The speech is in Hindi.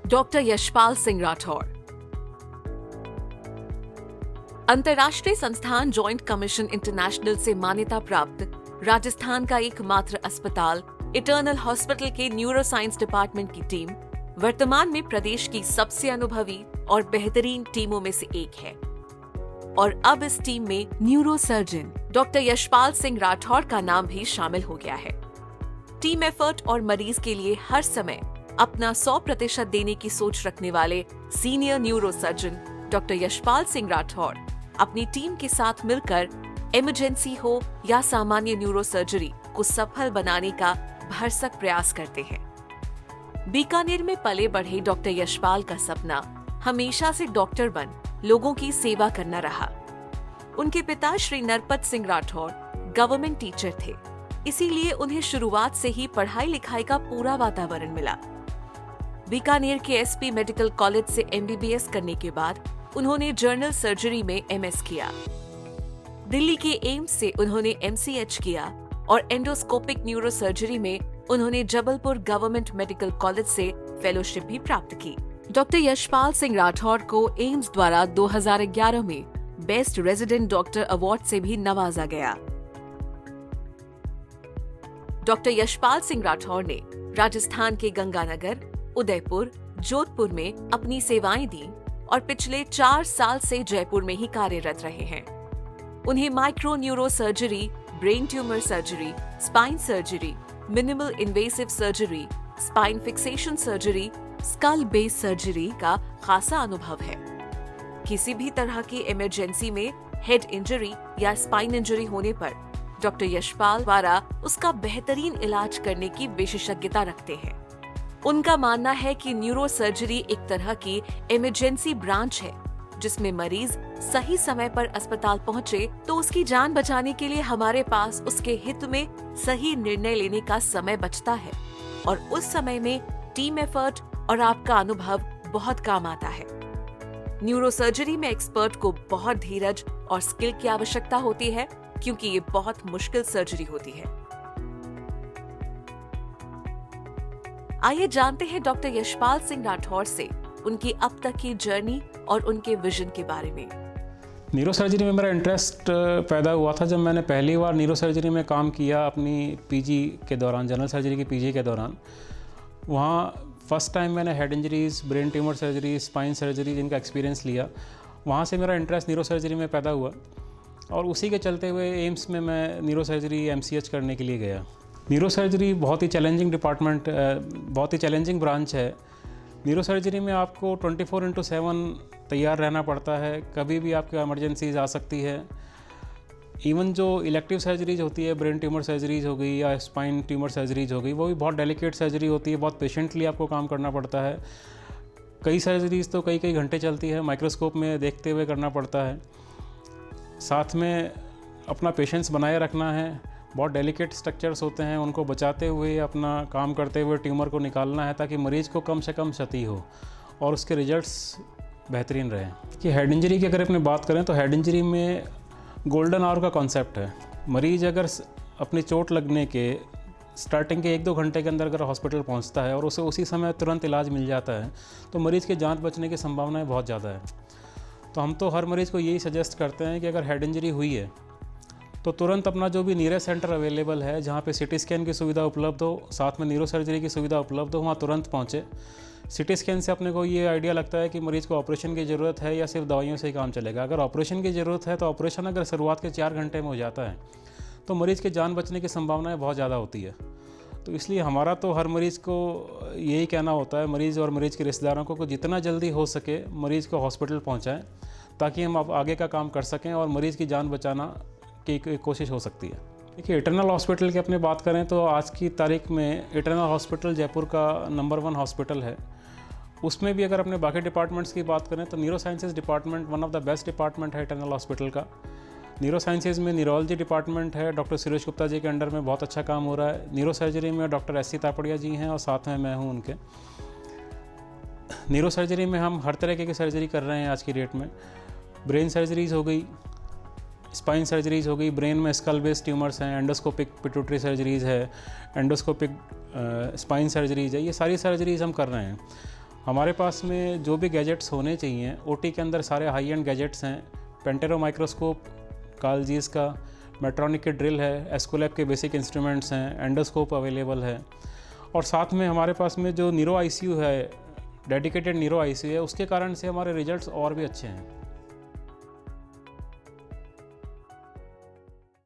डॉक्टर यशपाल सिंह राठौर। अंतर्राष्ट्रीय संस्थान जॉइंट कमीशन इंटरनेशनल से मान्यता प्राप्त राजस्थान का एकमात्र अस्पताल इटर्नल हॉस्पिटल के न्यूरोसाइंस डिपार्टमेंट की टीम वर्तमान में प्रदेश की सबसे अनुभवी और बेहतरीन टीमों में से एक है और अब इस टीम में न्यूरोसर्जन डॉक्टर यशपाल सिंह राठौर का नाम भी शामिल हो गया है। टीम एफर्ट और मरीज के लिए हर समय अपना 100% देने की सोच रखने वाले senior neurosurgeon doctor Yashpal Singh Rathore अपनी टीम के साथ मिलकर इमरजेंसी हो या सामान्य न्यूरोसर्जरी को सफल बनाने का भरसक प्रयास करते हैं। बीकानेर में पले बढ़े डॉक्टर यशपाल का सपना हमेशा से डॉक्टर बन लोगों की सेवा करना रहा। उनके पिता श्री नरपत सिंह राठौर गवर्नमेंट टीचर थे, इसीलिए उन्हें शुरुआत से ही पढ़ाई लिखाई का पूरा वातावरण मिला। बीकानेर के एसपी मेडिकल कॉलेज से एमबीबीएस करने के बाद उन्होंने जनरल सर्जरी में एमएस किया। दिल्ली के एम्स से उन्होंने एमसीएच किया और एंडोस्कोपिक न्यूरोसर्जरी में उन्होंने जबलपुर गवर्नमेंट मेडिकल कॉलेज से फेलोशिप भी प्राप्त की। डॉक्टर यशपाल सिंह राठौर को एम्स द्वारा 2011 में बेस्ट रेजिडेंट डॉक्टर अवार्ड से भी नवाजा गया। डॉक्टर यशपाल सिंह राठौर ने राजस्थान के गंगानगर, उदयपुर, जोधपुर में अपनी सेवाएं दी और पिछले 4 साल से जयपुर में ही कार्यरत रहे हैं। उन्हें micro neuro surgery, brain tumour surgery, spine surgery, minimal invasive surgery, spine fixation surgery, skull base surgery का खासा अनुभव है। किसी भी तरह की इमरजेंसी में हेड इंजरी या स्पाइन इंजरी होने पर डॉक्टर यशपाल द्वारा उसका बेहतरीन इलाज करने की विशेषज्ञता रखते हैं। उनका मानना है कि न्यूरो सर्जरी एक तरह की इमरजेंसी ब्रांच है, जिसमें मरीज सही समय पर अस्पताल पहुंचे तो उसकी जान बचाने के लिए हमारे पास उसके हित में सही निर्णय लेने का समय बचता है और उस समय में टीम एफर्ट और आपका अनुभव बहुत काम आता है। न्यूरो सर्जरी में एक्सपर्ट को बहुत धीरज और स्किल की आवश्यकता होती है, क्योंकि ये बहुत मुश्किल सर्जरी होती है। आइए जानते हैं डॉक्टर यशपाल सिंह राठौर से उनकी अब तक की जर्नी और उनके विजन के बारे में। न्यूरो सर्जरी में मेरा इंटरेस्ट पैदा हुआ था जब मैंने पहली बार न्यूरो सर्जरी में काम किया अपनी पीजी के दौरान, जनरल सर्जरी की पीजी के दौरान। वहाँ फर्स्ट टाइम मैंने head injuries, brain tumour surgery, spine surgery जिनका एक्सपीरियंस लिया। वहाँ से मेरा इंटरेस्ट न्यूरो सर्जरी में पैदा हुआ और उसी के चलते हुए एम्स में मैं न्यूरो सर्जरी एमसीएच करने के लिए गया। न्यूरो सर्जरी बहुत ही चैलेंजिंग डिपार्टमेंट, बहुत ही चैलेंजिंग ब्रांच है। न्यूरो सर्जरी में आपको 24/7 तैयार रहना पड़ता है, कभी भी आपकी इमरजेंसीज आ सकती है। इवन जो इलेक्टिव सर्जरीज होती है, ब्रेन ट्यूमर सर्जरीज हो गई या स्पाइन ट्यूमर सर्जरीज हो गई, वो भी बहुत डेलिकेट सर्जरी होती है, बहुत पेशेंटली आपको काम करना पड़ता है। कई सर्जरीज तो कई घंटे चलती है, माइक्रोस्कोप में देखते हुए करना पड़ता है। साथ में अपना पेशेंस बनाए रखना है, बहुत डेलिकेट स्ट्रक्चर्स होते हैं, उनको बचाते हुए अपना काम करते हुए ट्यूमर को निकालना है ताकि मरीज़ को कम से कम क्षति हो और उसके रिजल्ट्स बेहतरीन रहें। कि हेड इंजरी की अगर अपनी बात करें तो हेड इंजरी में गोल्डन आवर का कॉन्सेप्ट है। मरीज अगर अपनी चोट लगने के स्टार्टिंग के 1-2 घंटे के अंदर अगर हॉस्पिटल पहुंचता है और उसे उसी समय तुरंत इलाज मिल जाता है तो मरीज़ की जान बचने की संभावनाएं बहुत ज़्यादा है। तो हम तो हर मरीज़ को यही सजेस्ट करते हैं कि अगर हेड इंजरी हुई है तो तुरंत अपना जो भी नियरेस्ट सेंटर अवेलेबल है, जहाँ पे सिटी स्कैन की सुविधा उपलब्ध हो, साथ में न्यूरो सर्जरी की सुविधा उपलब्ध हो, वहाँ तुरंत पहुँचे। सिटी स्कैन से अपने को ये आइडिया लगता है कि मरीज़ को ऑपरेशन की ज़रूरत है या सिर्फ दवाइयों से ही काम चलेगा। अगर ऑपरेशन की ज़रूरत है तो ऑपरेशन अगर शुरुआत के 4 घंटे में हो जाता है तो मरीज़ की जान बचने की संभावनाएं बहुत ज़्यादा होती है। तो इसलिए हमारा तो हर मरीज़ को यही कहना होता है, मरीज़ और मरीज़ के रिश्तेदारों को जितना जल्दी हो सके मरीज़ को हॉस्पिटल पहुँचाएँ ताकि हम अब आगे का काम कर सकें और मरीज़ की जान बचाना की कोशिश हो सकती है। देखिए, इटर्नल हॉस्पिटल की अपनी बात करें तो आज की तारीख में इटर्नल हॉस्पिटल जयपुर का नंबर 1 हॉस्पिटल है। उसमें भी अगर अपने बाकी डिपार्टमेंट्स की बात करें तो neuro sciences department one of the best department है इटर्नल हॉस्पिटल का। न्यूरो साइंसेज में न्यूरोलॉजी डिपार्टमेंट है, डॉक्टर सुरेश गुप्ता जी के अंडर में बहुत अच्छा काम हो रहा है। न्यूरो सर्जरी में डॉक्टर एस सी तापड़िया जी हैं और साथ में मैं हूँ उनके। न्यूरो सर्जरी में हम हर तरह की सर्जरी कर रहे हैं आज की डेट में। ब्रेन सर्जरीज हो गई, स्पाइन सर्जरीज हो गई, ब्रेन में स्कल बेस ट्यूमर्स हैं, एंडोस्कोपिक पिट्यूटरी सर्जरीज है, एंडोस्कोपिक स्पाइन सर्जरीज है, ये सारी सर्जरीज हम कर रहे हैं। हमारे पास में जो भी गैजेट्स होने चाहिए, ओटी के अंदर सारे हाई एंड गैजेट्स हैं। पेंटेरो माइक्रोस्कोप, कार्लजीस का, मेट्रॉनिक की ड्रिल है, एस्कोलैब के बेसिक इंस्ट्रूमेंट्स हैं, एंडोस्कोप अवेलेबल है। और साथ में हमारे पास में जो न्यूरो आईसीयू है, डेडिकेटेड न्यूरो आईसीयू है, उसके कारण से हमारे रिजल्ट्स और भी अच्छे हैं।